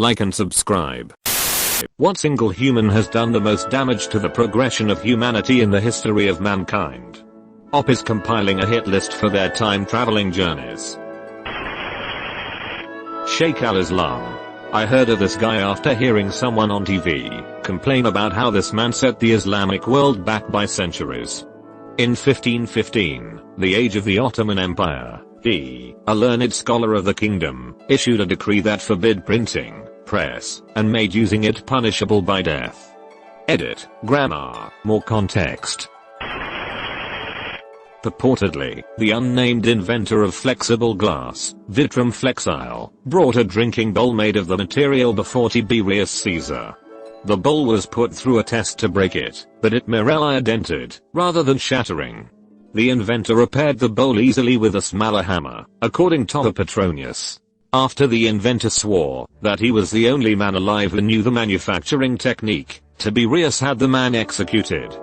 like and subscribe. What single human has done the most damage to the progression of humanity in the history of mankind? Op is compiling a hit list for their time-traveling journeys. Sheikh al-Islam. I heard of this guy after hearing someone on TV complain about how this man set the Islamic world back by centuries. In 1515, the age of the Ottoman Empire, he, a learned scholar of the kingdom, issued a decree that forbid printing, press, and made using it punishable by death. Edit, grammar, more context. Purportedly, the unnamed inventor of flexible glass, Vitrum Flexile, brought a drinking bowl made of the material before Tiberius Caesar. The bowl was put through a test to break it, but it merely dented, rather than shattering. The inventor repaired the bowl easily with a smaller hammer, according to Petronius. After the inventor swore that he was the only man alive who knew the manufacturing technique, Tiberius had the man executed.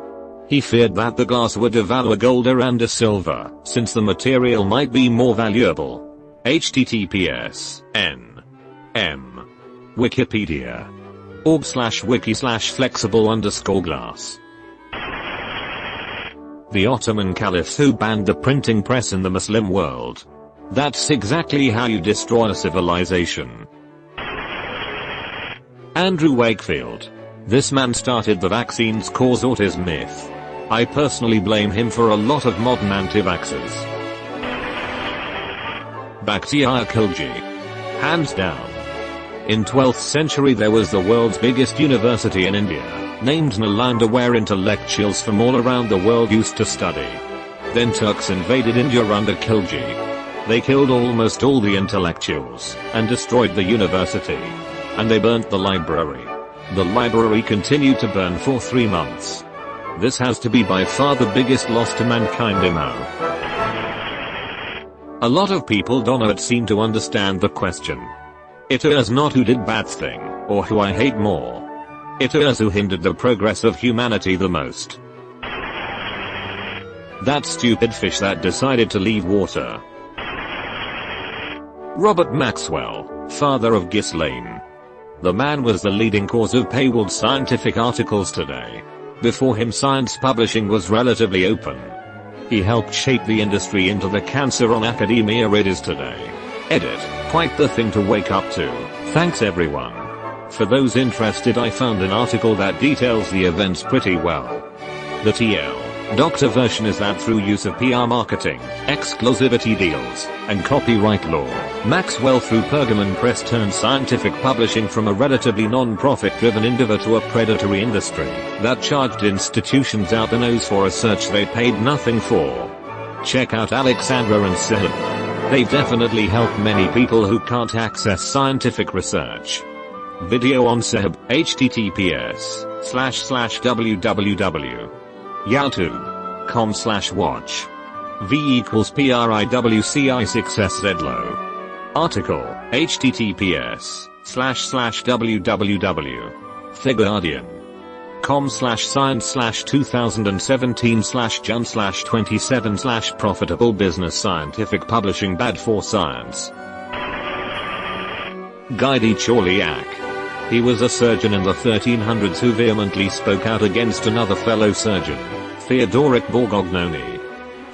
He feared that the glass would devalue gold and silver, since the material might be more valuable. https n m Wikipedia org/wiki/flexible_glass. The Ottoman caliphs who banned the printing press in the Muslim world. That's exactly how you destroy a civilization. Andrew Wakefield. This man started the vaccines cause autism myth. I personally blame him for a lot of modern anti-vaxxers. Bakhtiar Khilji. Hands down. In 12th century there was the world's biggest university in India, named Nalanda, where intellectuals from all around the world used to study. Then Turks invaded India under Khilji. They killed almost all the intellectuals, and destroyed the university. And they burnt the library. The library continued to burn for 3 months. This has to be by far the biggest loss to mankind now. A lot of people don't yet seem to understand the question. It is not who did bad thing, or who I hate more. It is who hindered the progress of humanity the most. That stupid fish that decided to leave water. Robert Maxwell, father of Ghislaine. The man was the leading cause of paywalled scientific articles today. Before him, science publishing was relatively open. He helped shape the industry into the cancer on academia it is today. Edit, quite the thing to wake up to. Thanks everyone. For those interested, I found an article that details the events pretty well. The TL Doctor version is that through use of PR marketing, exclusivity deals, and copyright law, Maxwell through Pergamon Press turned scientific publishing from a relatively non-profit driven endeavor to a predatory industry that charged institutions out the nose for research they paid nothing for. Check out Alexandra and Sahib. They definitely help many people who can't access scientific research. Video on Sahib, https://www. yahoo.com/watch. V equals PRIWCI6SZLO. Article, https://www.theguardian.com/science/2017/Jun/27/profitable business scientific publishing bad for science. Guy de Chauliac. He was a surgeon in the 1300s who vehemently spoke out against another fellow surgeon, Theodoric Borgognoni.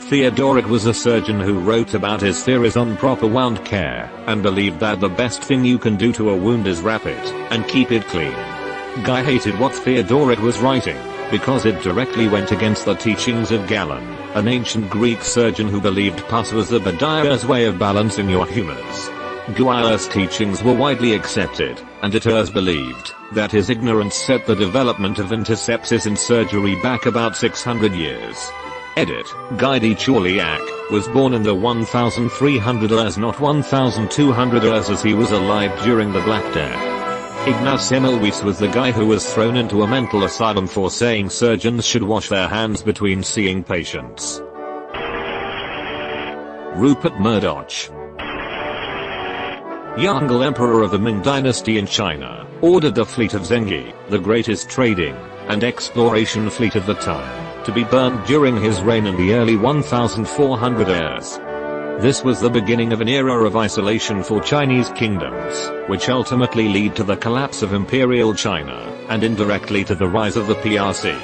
Theodoric was a surgeon who wrote about his theories on proper wound care, and believed that the best thing you can do to a wound is wrap it, and keep it clean. Guy hated what Theodoric was writing, because it directly went against the teachings of Galen, an ancient Greek surgeon who believed pus was the Badia's way of balancing your humors. Guy's teachings were widely accepted, and it was believed that his ignorance set the development of antisepsis in surgery back about 600 years. Edit, Guy de Chauliac was born in the 1300s, not 1200s, as he was alive during the Black Death. Ignaz Semmelweis was the guy who was thrown into a mental asylum for saying surgeons should wash their hands between seeing patients. Rupert Murdoch. Yongle, emperor of the Ming dynasty in China, ordered the fleet of Zhenghe, the greatest trading and exploration fleet of the time, to be burned during his reign in the early 1400s. This was the beginning of an era of isolation for Chinese kingdoms, which ultimately lead to the collapse of Imperial China, and indirectly to the rise of the PRC.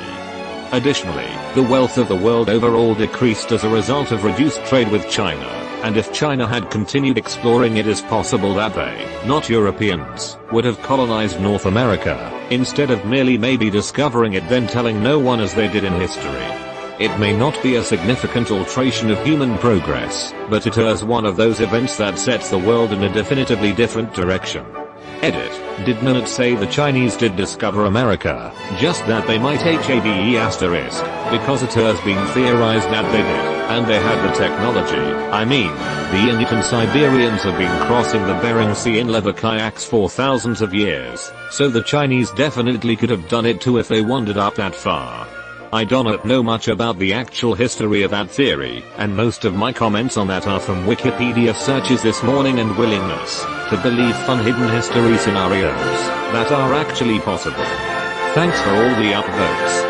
Additionally, the wealth of the world overall decreased as a result of reduced trade with China, and if China had continued exploring, it is possible that they, not Europeans, would have colonized North America, instead of merely maybe discovering it then telling no one as they did in history. It may not be a significant alteration of human progress, but it is one of those events that sets the world in a definitively different direction. Edit. Did not say the Chinese did discover America, just that they might have because it has been theorized that they did, and they had the technology. I mean, the Inuit and Siberians have been crossing the Bering Sea in leather kayaks for thousands of years, so the Chinese definitely could have done it too if they wandered up that far. I do not know much about the actual history of that theory, and most of my comments on that are from Wikipedia searches this morning and willingness to believe fun hidden history scenarios that are actually possible. Thanks for all the upvotes.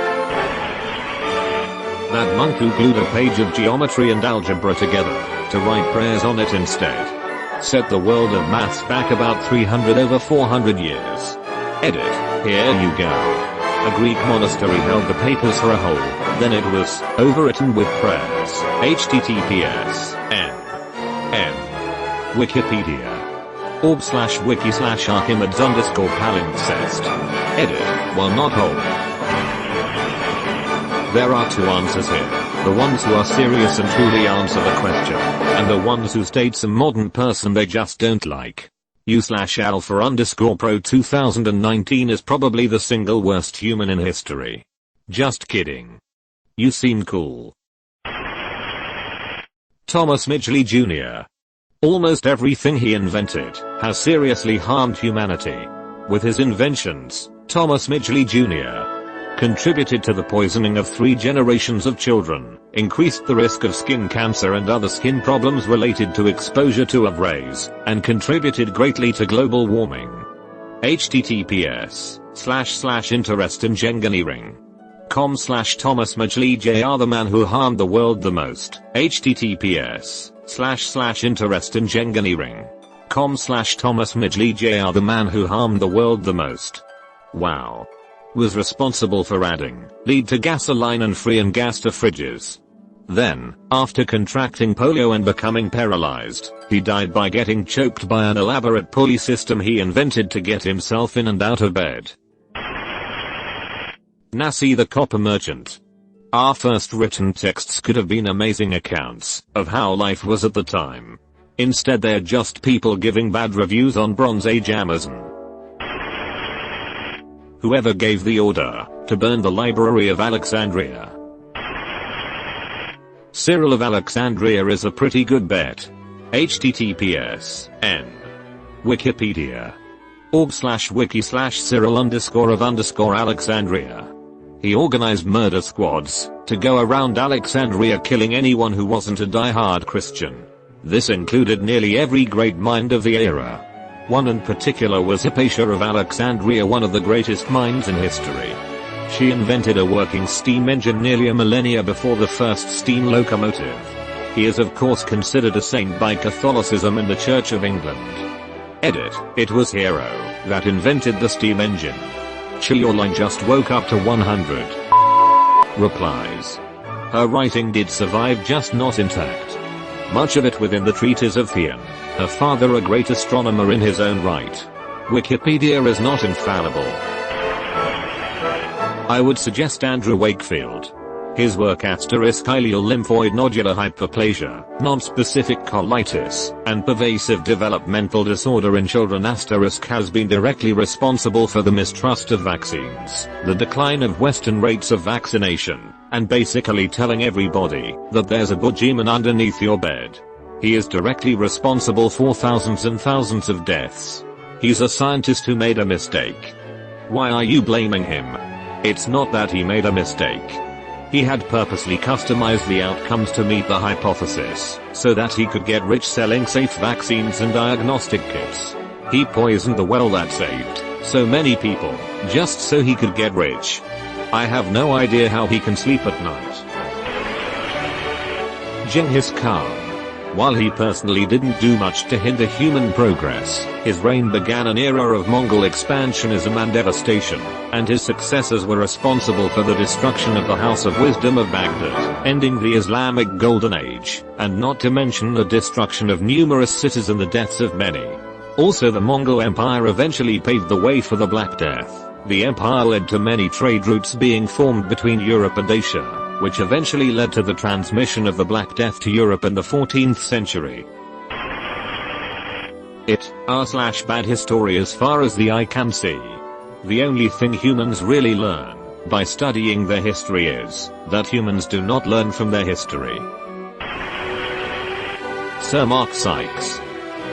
That monk who glued a page of geometry and algebra together to write prayers on it instead set the world of maths back about 300 over 400 years. Edit. Here you go. A Greek monastery held the papers for a whole, then it was overwritten with prayers. https n wikipedia.org/wiki/Archimedes_palimpsest. Edit. Well, not whole. There are two answers here. The ones who are serious and truly answer the question, and the ones who state some modern person they just don't like. U/alpha_pro 2019 is probably the single worst human in history. Just kidding. You seem cool. Thomas Midgley Jr. Almost everything he invented has seriously harmed humanity. With his inventions, Thomas Midgley Jr. contributed to the poisoning of 3 generations of children, increased the risk of skin cancer and other skin problems related to exposure to UV rays, and contributed greatly to global warming. https://interestengineering.com/Thomas Midgley Jr. The man who harmed the world the most. https://interestengineering.com/Thomas Midgley Jr. The man who harmed the world the most. Wow. Was responsible for adding lead to gasoline and freon gas to fridges. Then, after contracting polio and becoming paralyzed, he died by getting choked by an elaborate pulley system he invented to get himself in and out of bed. Nassi the copper merchant. Our first written texts could have been amazing accounts of how life was at the time. Instead they're just people giving bad reviews on Bronze Age Amazon. Whoever gave the order to burn the Library of Alexandria? Cyril of Alexandria is a pretty good bet. https://n wikipedia.org/wiki/Cyril_of_Alexandria. He organized murder squads to go around Alexandria killing anyone who wasn't a die-hard Christian. This included nearly every great mind of the era. One in particular was Hypatia of Alexandria, one of the greatest minds in history. She invented a working steam engine nearly a millennia before the first steam locomotive. He is of course considered a saint by Catholicism and the Church of England. Edit. It was Hero that invented the steam engine. Your line just woke up to 100 replies. Her writing did survive, just not intact. Much of it within the treatise of Theon. Her father a great astronomer in his own right. Wikipedia is not infallible. I would suggest Andrew Wakefield. His work ileal lymphoid nodular hyperplasia, non-specific colitis, and pervasive developmental disorder in children has been directly responsible for the mistrust of vaccines, the decline of Western rates of vaccination, and basically telling everybody that there's a boogeyman underneath your bed. He is directly responsible for thousands and thousands of deaths. He's a scientist who made a mistake. Why are you blaming him? It's not that he made a mistake. He had purposely customized the outcomes to meet the hypothesis, so that he could get rich selling safe vaccines and diagnostic kits. He poisoned the well that saved so many people, just so he could get rich. I have no idea how he can sleep at night. Genghis Khan. While he personally didn't do much to hinder human progress, his reign began an era of Mongol expansionism and devastation, and his successors were responsible for the destruction of the House of Wisdom of Baghdad, ending the Islamic Golden Age, and not to mention the destruction of numerous cities and the deaths of many. Also, the Mongol Empire eventually paved the way for the Black Death. The empire led to many trade routes being formed between Europe and Asia, which eventually led to the transmission of the Black Death to Europe in the 14th century. Bad history as far as the eye can see. The only thing humans really learn by studying their history is that humans do not learn from their history. Sir Mark Sykes.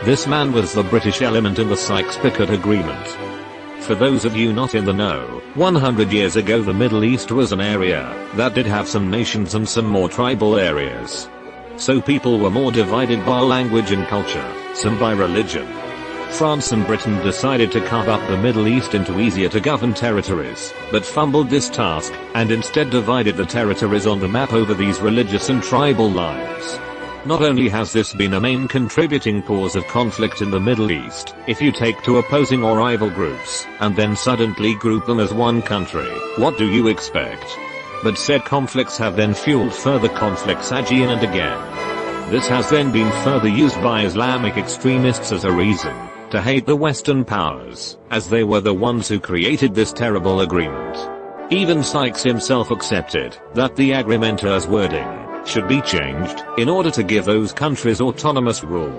This man was the British element in the Sykes-Picot Agreement. For those of you not in the know, 100 years ago the Middle East was an area that did have some nations and some more tribal areas. So people were more divided by language and culture, some by religion. France and Britain decided to carve up the Middle East into easier to govern territories, but fumbled this task, and instead divided the territories on the map over these religious and tribal lines. Not only has this been a main contributing cause of conflict in the Middle East, if you take two opposing or rival groups, and then suddenly group them as one country, what do you expect? But said conflicts have then fueled further conflicts again and again. This has then been further used by Islamic extremists as a reason to hate the Western powers, as they were the ones who created this terrible agreement. Even Sykes himself accepted that the agreementer's wording should be changed in order to give those countries autonomous rule.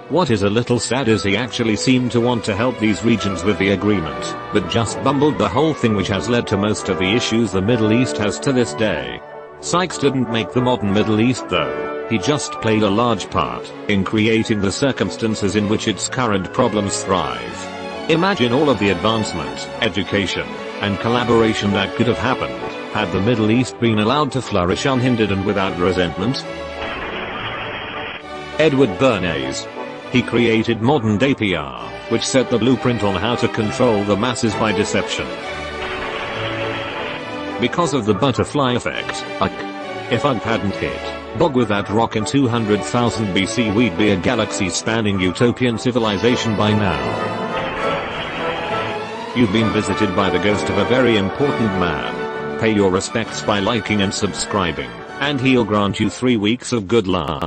What is a little sad is he actually seemed to want to help these regions with the agreement, but just bumbled the whole thing, which has led to most of the issues the Middle East has to this day. Sykes didn't make the modern Middle East though, he just played a large part in creating the circumstances in which its current problems thrive. Imagine all of the advancement, education, and collaboration that could have happened had the Middle East been allowed to flourish unhindered and without resentment. Edward Bernays. He created modern-day PR, which set the blueprint on how to control the masses by deception. Because of the butterfly effect, if Ugg hadn't hit Bog with that rock in 200,000 BC, we'd be a galaxy-spanning utopian civilization by now. You've been visited by the ghost of a very important man. Pay your respects by liking and subscribing, and he'll grant you 3 weeks of good luck.